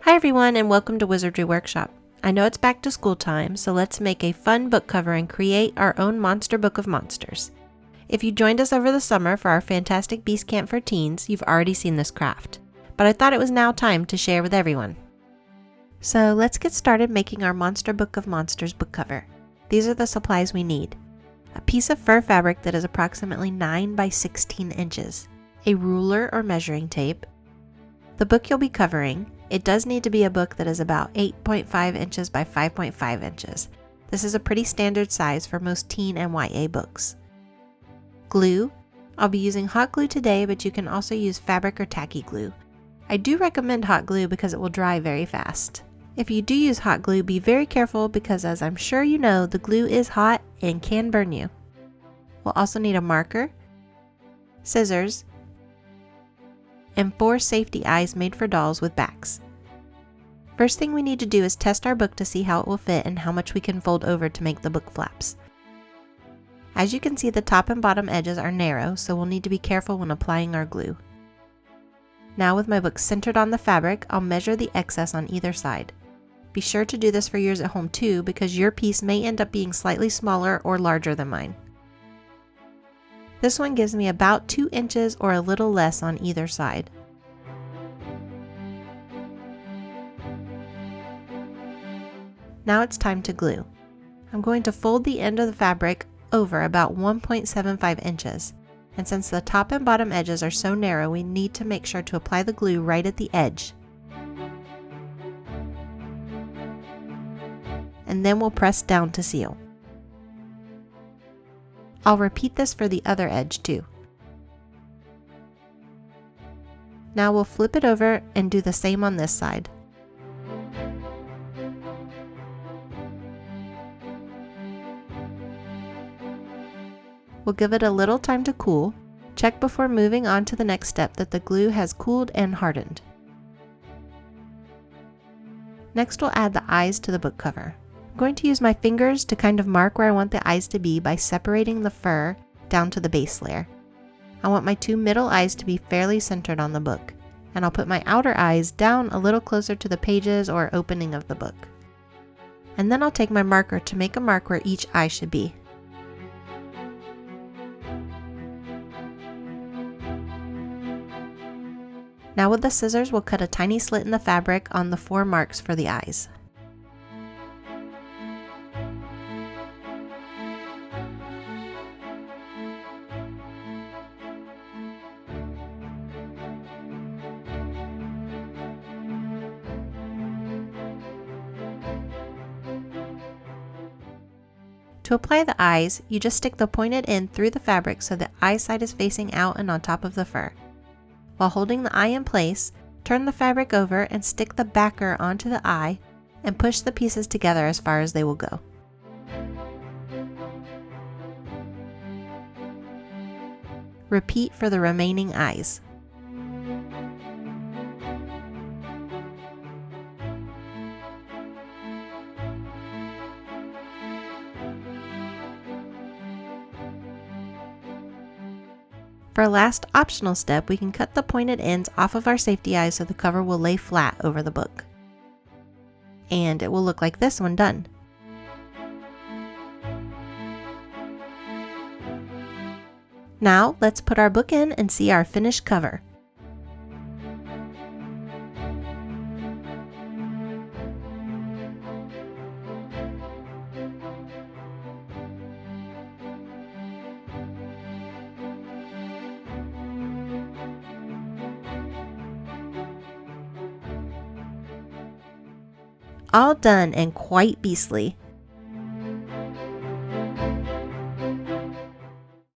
Hi everyone and welcome to Wizardry Workshop. I know it's back to school time, so let's make a fun book cover and create our own monster book of monsters. If you joined us over the summer for our Fantastic Beast Camp for Teens, you've already seen this craft, but I thought it was now time to share with everyone. So let's get started making our Monster Book of Monsters book cover. These are the supplies we need. A piece of fur fabric that is approximately 9 by 16 inches, a ruler or measuring tape, the book you'll be covering. It does need to be a book that is about 8.5 inches by 5.5 inches. This is a pretty standard size for most teen and YA books. Glue. I'll be using hot glue today, but you can also use fabric or tacky glue. I do recommend hot glue because it will dry very fast. If you do use hot glue, be very careful because, as I'm sure you know, the glue is hot and can burn you. We'll also need a marker, scissors, and 4 safety eyes made for dolls with backs. First thing we need to do is test our book to see how it will fit and how much we can fold over to make the book flaps. As you can see, the top and bottom edges are narrow, so we'll need to be careful when applying our glue. Now, with my book centered on the fabric, I'll measure the excess on either side. Be sure to do this for yours at home too, because your piece may end up being slightly smaller or larger than mine. This one gives me about 2 inches or a little less on either side. Now it's time to glue. I'm going to fold the end of the fabric over about 1.75 inches. And since the top and bottom edges are so narrow, we need to make sure to apply the glue right at the edge. And then we'll press down to seal. I'll repeat this for the other edge too. Now we'll flip it over and do the same on this side. We'll give it a little time to cool. Check before moving on to the next step that the glue has cooled and hardened. Next, we'll add the eyes to the book cover. I'm going to use my fingers to kind of mark where I want the eyes to be by separating the fur down to the base layer. I want my 2 middle eyes to be fairly centered on the book, and I'll put my outer eyes down a little closer to the pages or opening of the book. And then I'll take my marker to make a mark where each eye should be. Now with the scissors, we'll cut a tiny slit in the fabric on the 4 marks for the eyes. To apply the eyes, you just stick the pointed end through the fabric so the eye side is facing out and on top of the fur. While holding the eye in place, turn the fabric over and stick the backer onto the eye and push the pieces together as far as they will go. Repeat for the remaining eyes. For a last optional step, we can cut the pointed ends off of our safety eyes so the cover will lay flat over the book. And it will look like this when done. Now let's put our book in and see our finished cover. All done and quite beastly.